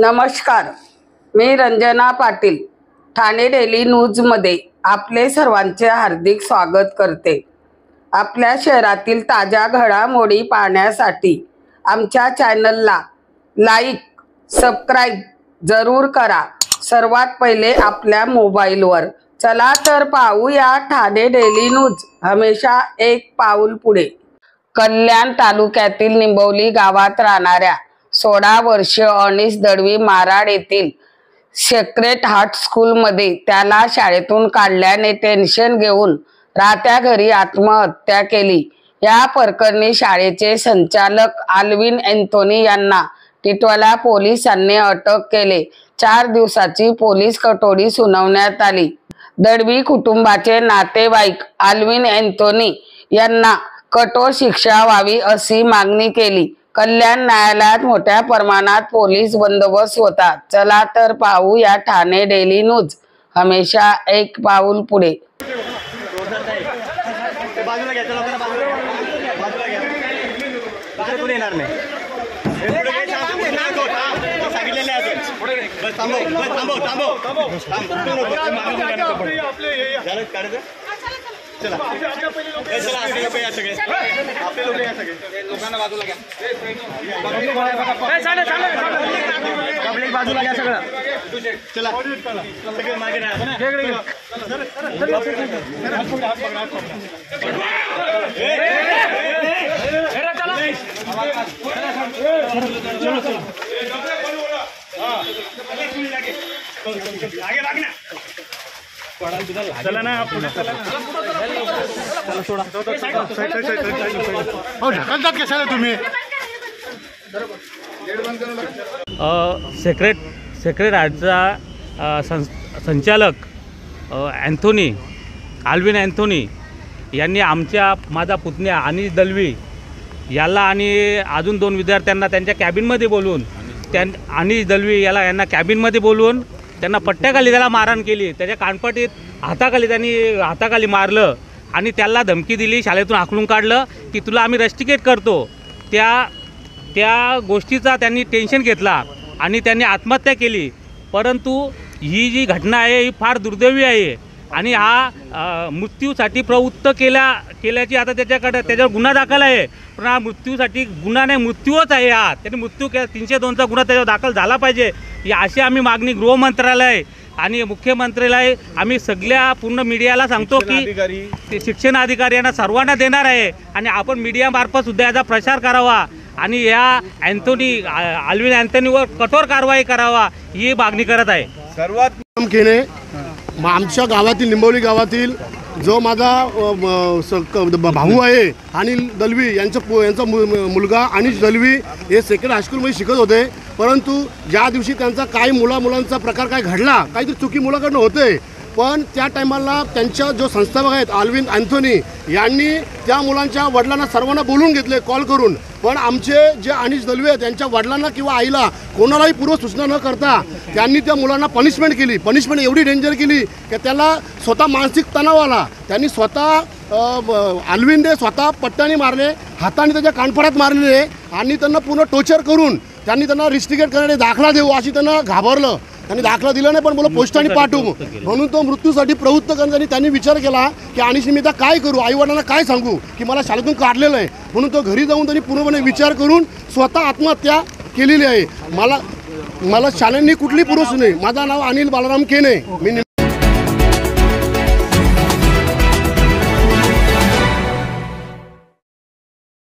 नमस्कार, मी रंजना पाटील ठाणे डेली न्यूजमध्ये आपले सर्वांचे हार्दिक स्वागत करते। आपल्या शहरातील ताज्या घडामोडी पाहण्यासाठी आमच्या चॅनलला लाईक, सबस्क्राइब जरूर करा। सर्वात पहिले आपल्या मोबाईलवर चला तर पाहूया ठाणे डेली न्यूज, हमेशा एक पाऊल पुढे। कल्याण तालुक्यातील निंबवली गावात राहणाऱ्या 16 वर्षीय अनिश दळवी माराड येथील सेक्रेड हार्ट स्कूलमध्ये त्याला शाळेतून काढल्याने टेन्शन घेऊन राहत्या घरी आत्महत्या केली। या प्रकरणी शाळेचे संचालक आल्विन अँथोनी यांना टिटवाळा पोलिसांनी अटक केले। 4 दिवसाची पोलीस कोठडी सुनावण्यात आली। दळवी कुटुंबाचे नातेवाईक आल्विन अँथोनी यांना कठोर शिक्षा व्हावी अशी मागणी केली। कल्याण न्यायालयात मोठ्या प्रमाणात पोलीस बंदोबस्त होता। चला तर पाहूया ठाणे डेली न्यूज, हमेशा एक पाऊल पुढे। चला आपले लोक या सगळे लोकांना बाजूला घ्या, पब्लिक बाजूला घ्या सगळं। चला सगळे मागे राहा, आगे भागना चला ना, सोडा ढकलतात कशाला तुम्ही? सेक्रेड हार्टचा संचालक आल्विन अँथोनी यांनी माझा पुतण्या अनिश दळवी याला आणि अजून 2 विद्यार्थ्यांना त्यांच्या कॅबिनमध्ये बोलवून अनिश दळवी यांना कॅबिनमध्ये बोलवून त्यांना पट्ट्याखाली त्याला मारहाण केली। त्याच्या कानपटीत हाताखाली मारलं आणि त्याला धमकी दिली, शाळेतून हाकलून काढलं की तुला आम्ही रस्टिकेट करतो। त्या गोष्टीचा त्यांनी टेन्शन घेतला आणि त्यांनी आत्महत्या केली। परंतु ही जी घटना आहे ही फार दुर्दैवी आहे आणि हा मृत्यूसाठी प्रवृत्त केल्याची आता त्याच्यावर गुन्हा दाखल आहे। पण हा मृत्यूसाठी गुन्हा नाही, मृत्यूच आहे हा। त्यांनी मृत्यू केला, 302चा गुन्हा त्याच्यावर दाखल झाला पाहिजे, ही अशी आम्ही मागणी गृहमंत्रालय आणि मुख्यमंत्र्याला आम्ही सगळ्या पूर्ण मीडियाला सांगतो की शिक्षण अधिकारी यांना सर्वांना देणार आहे आणि आपण मीडियामार्फत सुद्धा याचा प्रचार करावा आणि या आल्विन अँथोनीवर कठोर कारवाई करावा ही मागणी करत आहे। सर्वात प्रामुख्याने आमच्या गावातील निंबवली गावातील जो माझा भाऊ आहे अनिल दळवी यांचा मुलगा अनिश दळवी हे सेक्रेड हायस्कूलमध्ये शिकत होते। परंतु ज्या दिवशी त्यांचा काही मुलांचा प्रकार काय घडला, काहीतरी चुकी मुलाकडनं होते, पण त्या टायमाला त्यांच्या जो संस्थापक आहेत आल्विन अँथोनी यांनी त्या मुलांच्या वडिलांना सर्वांना बोलून घेतले कॉल करून। पण आमचे जे अनिश दळवी आहेत त्यांच्या वडिलांना किंवा आईला कोणालाही पूर्वसूचना न करता त्यांनी त्या मुलांना पनिशमेंट केली। पनिशमेंट एवढी डेंजर केली की त्याला स्वतः मानसिक तणाव आला। त्यांनी आल्विनने स्वतः पट्ट्याने मारले, हाताने त्याच्या कानफडात मारले आणि त्यांना पूर्ण टॉर्चर करून त्यांनी त्यांना रिस्ट्रिकेट करण्याने दाखला देऊ अशी त्यांना घाबरलं। त्यांनी दाखला दिला नाही, पण मला पोस्टाने पाठवू म्हणून तो मृत्यूसाठी प्रवृत्त करण्यासाठी त्यांनी विचार केला की अनिशने मी आता काय करू, आईवडिलांना काय सांगू की मला शाळेतून काढलेलं आहे। म्हणून तो घरी जाऊन त्यांनी पूर्णपणे विचार करून स्वतः आत्महत्या केलेली आहे। मला शाळेंनी कुठली पूर्वसूचना नाही। माझं नाव अनिल बालाराम केने, मी